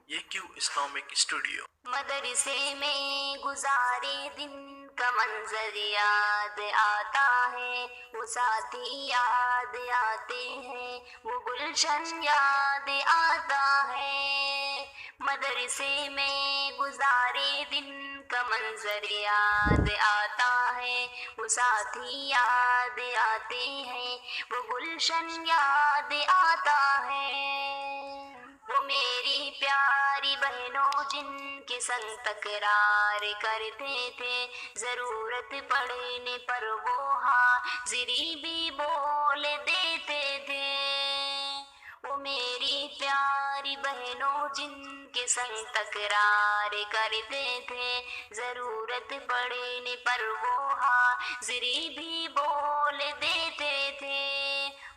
یہ کیو Islamic studio. مدرسے میں گزارے دن کا منظر یاد آتا ہے، وہ ساتھی یاد آتے ہیں، وہ گلشن یاد آتا ہے۔ مدرسے میں گزارے دن کا منظر یاد آتا ہے، وہ ساتھی یاد آتے ہیں، وہ گلشن یاد آتا ہے۔ وہ میری پیاری بہنوں جن کے سنگ تکرار کرتے تھے، ضرورت پڑنے پر وہ حاضری بھی بول دیتے تھے۔ وہ میری پیاری بہنوں جن کے سنگ تکرار کرتے تھے، ضرورت پڑنے پر وہ حاضری بھی بول دیتے تھے۔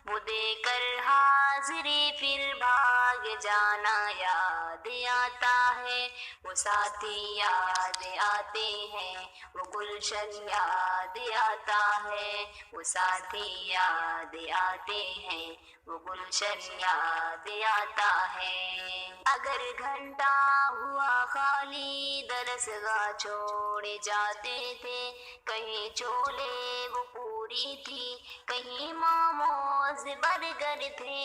وہ دے کر حاضری پھر بھاگ جانا یاد آتا ہے، وہ ساتھی یاد آتے ہیں، وہ گلشن یاد آتا ہے، وہ ساتھی یاد آتے ہیں، وہ گلشن یاد آتا ہے۔ اگر گھنٹہ ہوا خالی درسگاہ چھوڑے جاتے تھے، کہیں چولے وہ پوری تھی، کہیں موموز برگر تھے۔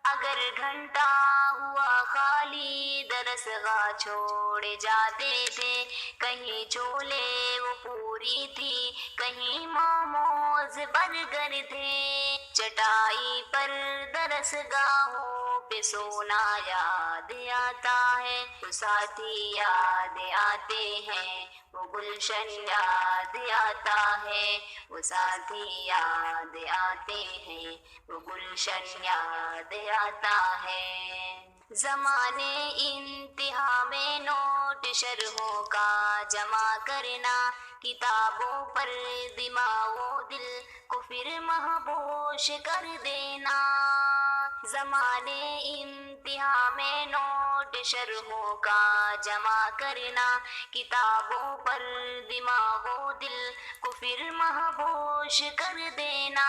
اگر گھنٹہ ہوا خالی درسگاہ چھوڑے جاتے تھے، کہیں چولے وہ پوری تھی، کہیں موموز برگر تھے۔ چٹائی پر درسگاہوں پہ سونا یاد آتا ہے، وہ ساتھی یاد آتے ہیں، وہ گلشن یاد آتا ہے، وہ ساتھی یاد آتے ہیں، وہ گلشن یاد آتا ہے۔ زمانے انتہا میں نوٹ شرحوں کا جمع کرنا، کتابوں پر دماغ و دل کو پھر مہبوش کر دینا۔ زمانے انتہا میں نوٹ شرحوں کا جمع کرنا، کتابوں پر دماغ و دل کو پھر مہبوش کر دینا۔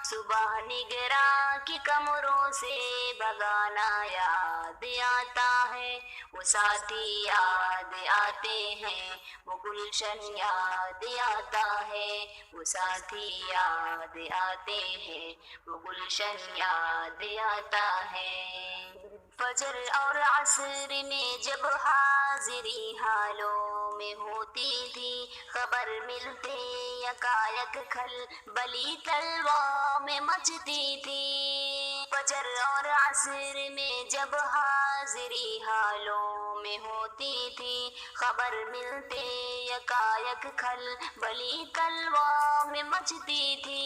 صبح نگراں کی کمروں سے بھگانا یاد آتا ہے، وہ ساتھی یاد آتے ہیں، وہ گلشن یاد آتا ہے، وہ ساتھی یاد آتے ہیں، وہ گلشن یاد آتا ہے۔ فجر اور عصر میں جب حاضری حالوں میں ہوتی تھی، خبر ملتے یکایک کھلبلی تلوار میں مچتی تھی۔ فجر اور عصر میں جب حاضری حالوں میں ہوتی تھی، خبر ملتے یکایک کھلبلی تلوار میں مچتی تھی۔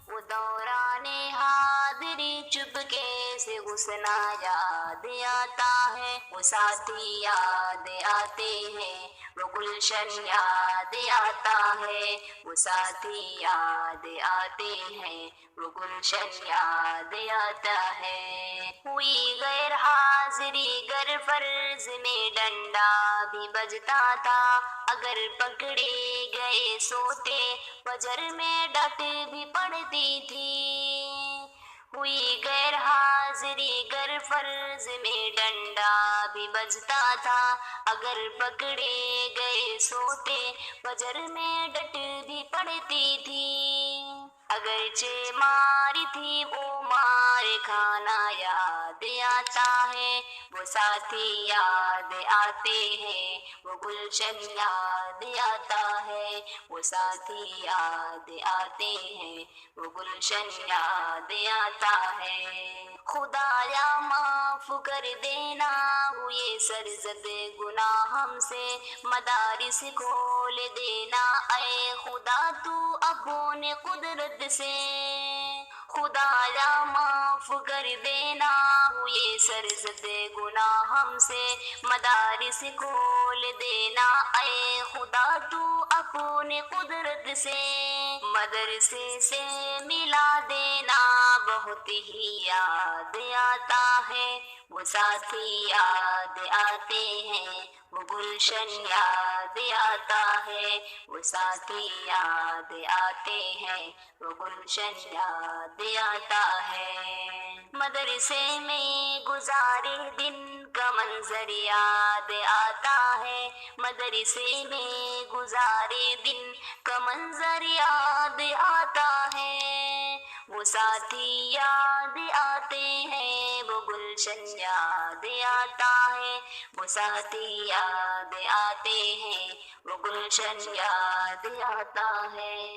وہ دوران حاضری چپکے سے گھسنا یاد آتا ہے، وہ ساتھی یاد آتے ہیں، وہ گلشن یاد آتا ہے، وہ ساتھی یاد آتے ہیں، وہ گلشن یاد آتا ہے۔ ہوئی غیر حاضری گر فرض میں ڈنڈا بھی بجتا تھا، اگر پکڑے گئے سوتے فجر میں ڈٹ بھی پڑتی تھی۔ ہوئی غیر حاضری گر فرض میں ڈنڈا بھی بجتا تھا، اگر پکڑے گئے سوتے فجر میں ڈٹ بھی پڑتی تھی۔ اگرچہ ماری تھی وہ مار کھانا یاد آتا ہے، وہ ساتھی یاد آتے ہیں، وہ گلشن یاد آتا ہے، وہ ساتھی یاد آتے ہیں، وہ گلشن یاد آتا ہے۔ خدایا معاف کر دینا ہوئے سرزد گناہ ہم سے، مدارس کھول دینا اے خدا تو اپنے قدرت سے۔ خدایا معاف کر دینا ہوئے سرزد گناہ ہم سے، مدارس کھول دینا اے خدا تو اپنے قدرت سے۔ مدرسے سے ملا دینا بہت ہی یاد آتا ہے، وہ ساتھی یاد آتے ہیں، وہ گلشن یاد آتا ہے، وہ ساتھی یاد آتے ہیں، وہ گلشن یاد آتا ہے۔ مدرسے میں گزارے دن کا منظر یاد آتا ہے، مدرسے میں گزارے دن کا منظر یاد آتا ہے، وہ ساتھی یاد آتے ہیں، وہ گلشن یاد آتا ہے، وہ ساتھی یاد آتے ہیں، وہ گلشن یاد آتا ہے۔